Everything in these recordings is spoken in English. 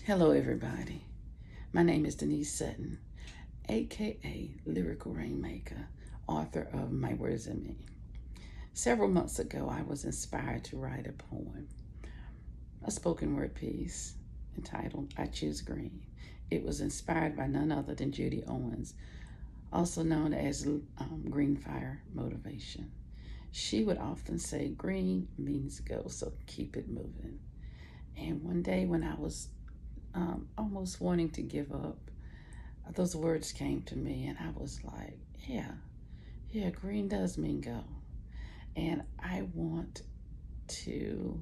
Hello, everybody. My name is Denise Sutton, aka Lyrical Rainmaker, author of My Words and Me. Several months ago, I was inspired to write a poem, a spoken word piece entitled I Choose Green. It was inspired by none other than Judy Owens, also known as Green Fire Motivation. She would often say, green means go, so keep it moving. And one day when I was almost wanting to give up, those words came to me, and I was like, yeah, green does mean go. And I want to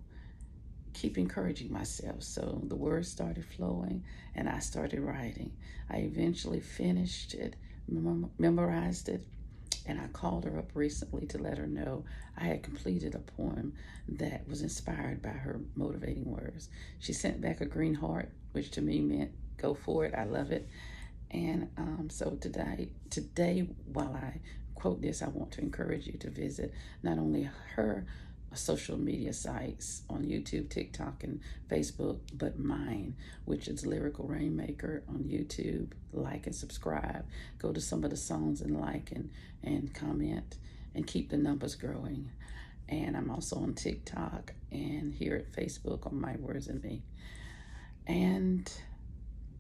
keep encouraging myself. So the words started flowing, and I started writing. I eventually finished it, memorized it, and I called her up recently to let her know I had completed a poem that was inspired by her motivating words. She sent back a green heart, which to me meant go for it. I love it. And so today, while I quote this, I want to encourage you to visit not only her social media sites on YouTube, TikTok, and Facebook, but mine, which is Lyrical Rainmaker on YouTube. Like and subscribe. Go to some of the songs and like and comment and keep the numbers growing. And I'm also on TikTok and here at Facebook on My Words and Me. And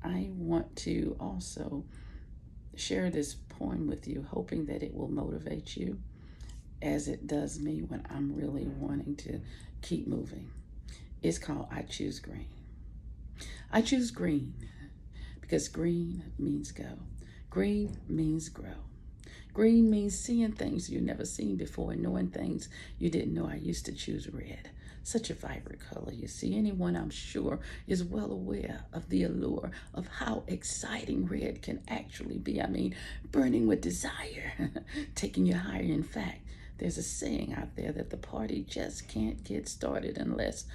I want to also share this poem with you, hoping that it will motivate you as it does me when I'm really wanting to keep moving. It's called I Choose Green. I choose green because green means go. Green means grow. Green means seeing things you've never seen before and knowing things you didn't know. I used to choose red. Such a vibrant color. You see, anyone I'm sure is well aware of the allure of how exciting red can actually be. I mean, burning with desire, taking you higher. In fact, there's a saying out there that the party just can't get started unless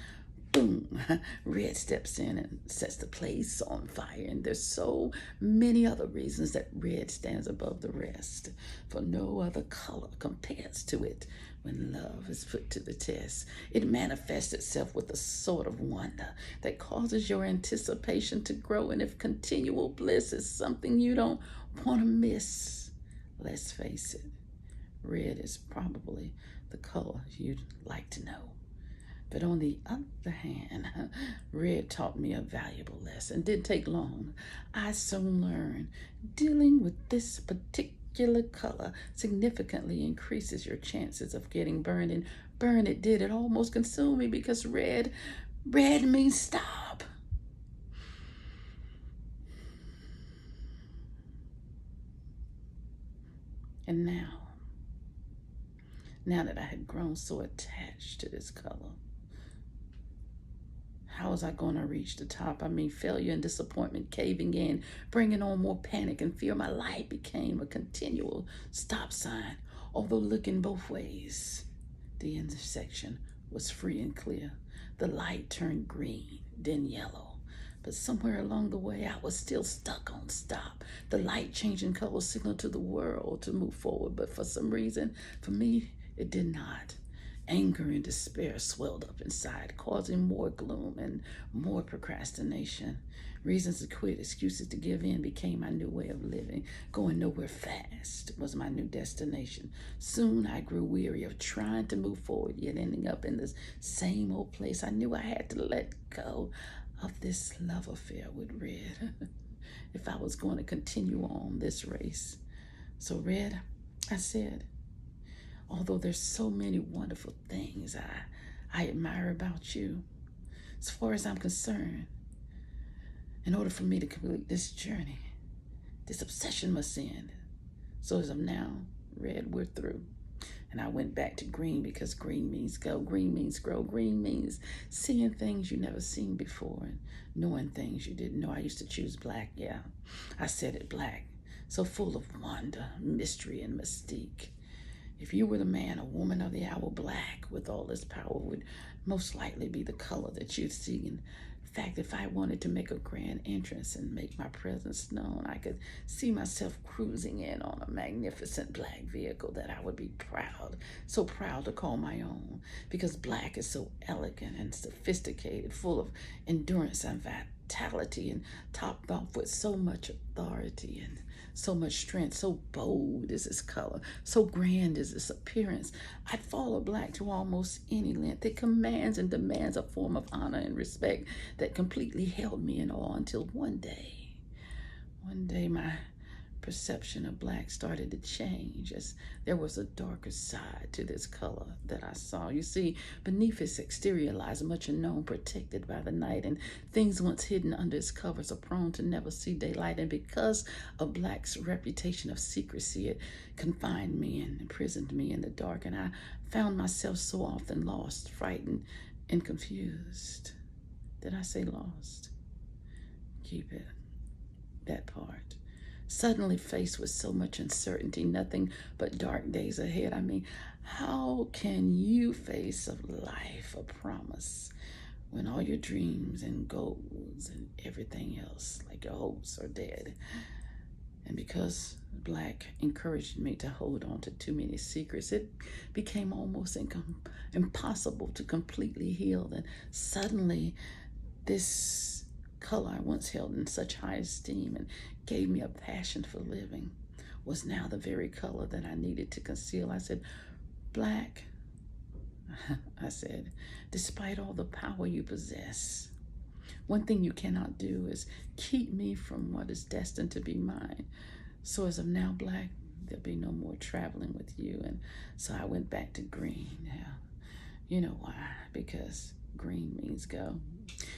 boom, red steps in and sets the place on fire. And there's so many other reasons that red stands above the rest, for no other color compares to it when love is put to the test. It manifests itself with a sort of wonder that causes your anticipation to grow. And if continual bliss is something you don't want to miss, let's face it, red is probably the color you'd like to know. But on the other hand, red taught me a valuable lesson. Didn't take long. I soon learned dealing with this particular color significantly increases your chances of getting burned. And burn it did. It almost consumed me because red means stop. And now that I had grown so attached to this color, how was I going to reach the top? I mean, failure and disappointment caving in, bringing on more panic and fear. My life became a continual stop sign. Although looking both ways, the intersection was free and clear. The light turned green, then yellow. But somewhere along the way, I was still stuck on stop. The light changing color signaled to the world to move forward. But for some reason, for me, it did not. Anger and despair swelled up inside, causing more gloom and more procrastination. Reasons to quit, excuses to give in became my new way of living. Going nowhere fast was my new destination. Soon I grew weary of trying to move forward, yet ending up in this same old place. I knew I had to let go of this love affair with red if I was going to continue on this race. So, red, I said, although there's so many wonderful things I admire about you, as far as I'm concerned, in order for me to complete this journey, this obsession must end. So as of now, red, we're through. And I went back to green because green means go, green means grow, green means seeing things you never seen before and knowing things you didn't know. I used to choose black, yeah. I said it, black. So full of wonder, mystery, and mystique. If you were the man or woman of the hour, black with all this power would most likely be the color that you'd see. In fact, if I wanted to make a grand entrance and make my presence known, I could see myself cruising in on a magnificent black vehicle that I would be proud, so proud to call my own, because black is so elegant and sophisticated, full of endurance and vitality and topped off with so much authority and so much strength. So bold is his color, so grand is his appearance. I'd follow black to almost any length. It commands and demands a form of honor and respect that completely held me in awe until one day my perception of black started to change as there was a darker side to this color that I saw. You see, beneath its exterior lies much unknown, protected by the night, and things once hidden under its covers are prone to never see daylight. And because of black's reputation of secrecy, it confined me and imprisoned me in the dark, and I found myself so often lost, frightened, and confused. Did I say lost? Keep it, that part. Suddenly faced with so much uncertainty, nothing but dark days ahead. I mean, how can you face of life a promise when all your dreams and goals and everything else, like your hopes, are dead? And because black encouraged me to hold on to too many secrets, it became almost impossible to completely heal. And suddenly, this color I once held in such high esteem and gave me a passion for living was now the very color that I needed to conceal. I said, black, I said, despite all the power you possess, one thing you cannot do is keep me from what is destined to be mine. So as of now, black, there'll be no more traveling with you. And so I went back to green. Now, you know why? Because green means go.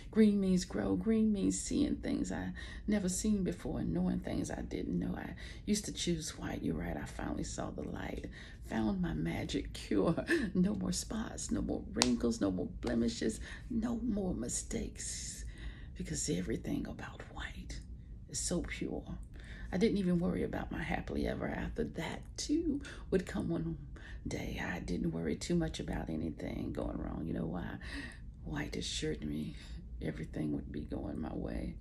Green means grow. Green means seeing things I never seen before and knowing things I didn't know. I used to choose white. You're right. I finally saw the light. Found my magic cure. No more spots, no more wrinkles, no more blemishes, no more mistakes. Because everything about white is so pure. I didn't even worry about my happily ever after. That too would come one day. I didn't worry too much about anything going wrong. You know why? White assured me everything would be going my way.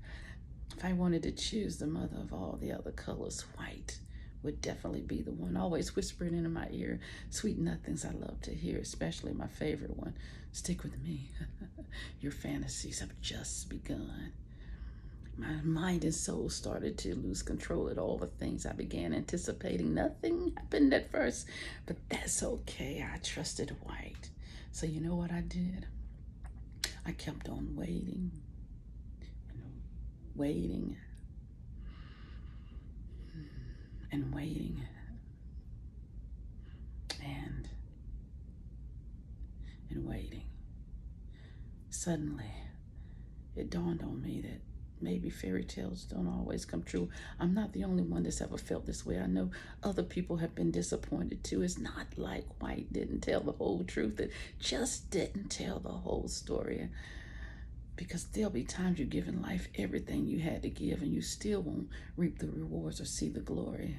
If I wanted to choose the mother of all the other colors, white would definitely be the one, always whispering into my ear sweet nothings I love to hear, especially my favorite one. Stick with me. Your fantasies have just begun. My mind and soul started to lose control at all the things I began anticipating. Nothing happened at first, but that's okay. I trusted white. So you know what I did? I kept on waiting and waiting and waiting and waiting. Suddenly, it dawned on me that maybe fairy tales don't always come true. I'm not the only one that's ever felt this way. I know other people have been disappointed too. It's not like white didn't tell the whole truth. It just didn't tell the whole story. Because there'll be times you give in life everything you had to give and you still won't reap the rewards or see the glory.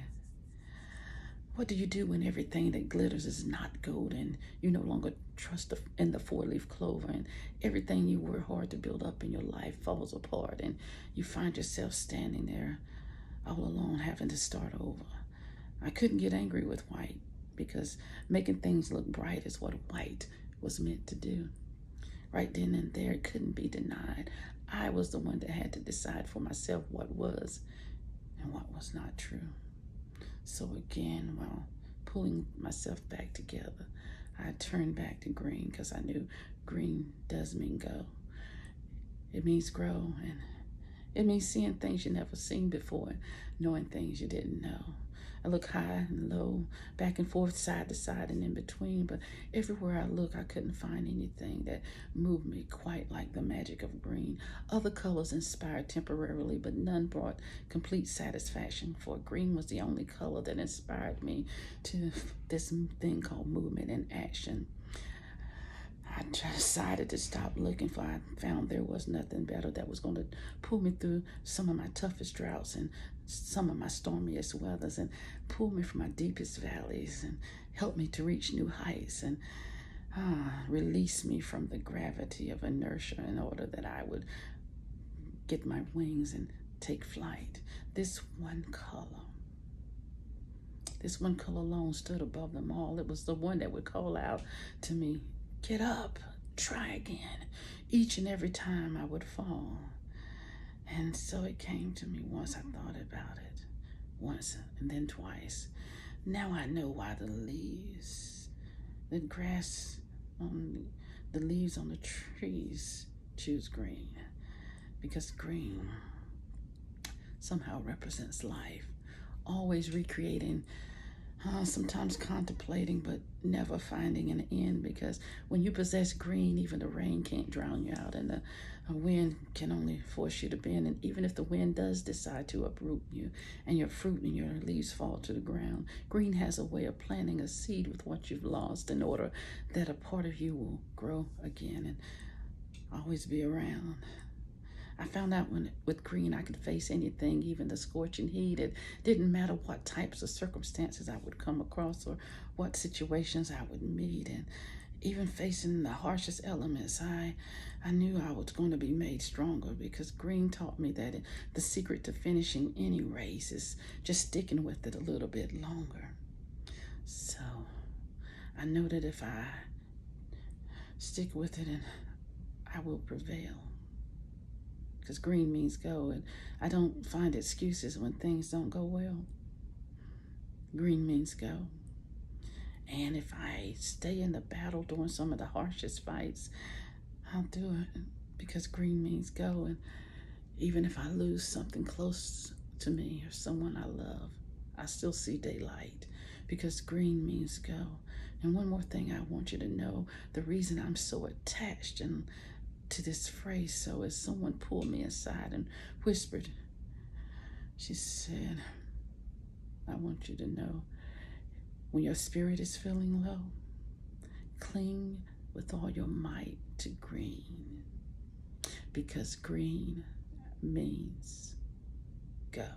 What do you do when everything that glitters is not gold and you no longer trust in the four-leaf clover and everything you worked hard to build up in your life falls apart and you find yourself standing there all alone having to start over? I couldn't get angry with white because making things look bright is what white was meant to do. Right then and there, it couldn't be denied. I was the one that had to decide for myself what was and what was not true. So again, while pulling myself back together, I turned back to green because I knew green does mean go. It means grow, and it means seeing things you never seen before and knowing things you didn't know. I look high and low, back and forth, side to side and in between, but everywhere I look, I couldn't find anything that moved me quite like the magic of green. Other colors inspired temporarily, but none brought complete satisfaction, for green was the only color that inspired me to this thing called movement and action. I decided to stop looking, for I found there was nothing better that was going to pull me through some of my toughest droughts and some of my stormiest weathers and pull me from my deepest valleys and help me to reach new heights and release me from the gravity of inertia in order that I would get my wings and take flight. This one color alone stood above them all. It was the one that would call out to me, "Get up, try again," each and every time I would fall. And so it came to me once I thought about it, once and then twice. Now I know why the grass on the leaves on the trees choose green. Because green somehow represents life, always recreating, sometimes contemplating, but never finding an end. Because when you possess green, even the rain can't drown you out, and the wind can only force you to bend. And even if the wind does decide to uproot you and your fruit and your leaves fall to the ground, green has a way of planting a seed with what you've lost in order that a part of you will grow again and always be around. I found out with green I could face anything, even the scorching heat. It didn't matter what types of circumstances I would come across or what situations I would meet. And even facing the harshest elements, I knew I was going to be made stronger, because green taught me that the secret to finishing any race is just sticking with it a little bit longer. So I know that if I stick with it, and I will prevail. Because green means go, and I don't find excuses when things don't go well. Green means go. And if I stay in the battle during some of the harshest fights, I'll do it, because green means go. And even if I lose something close to me or someone I love, I still see daylight, because green means go. And one more thing I want you to know, the reason I'm so attached to this phrase so is someone pulled me aside and whispered. She said, I want you to know, when your spirit is feeling low, cling with all your might to green, because green means go.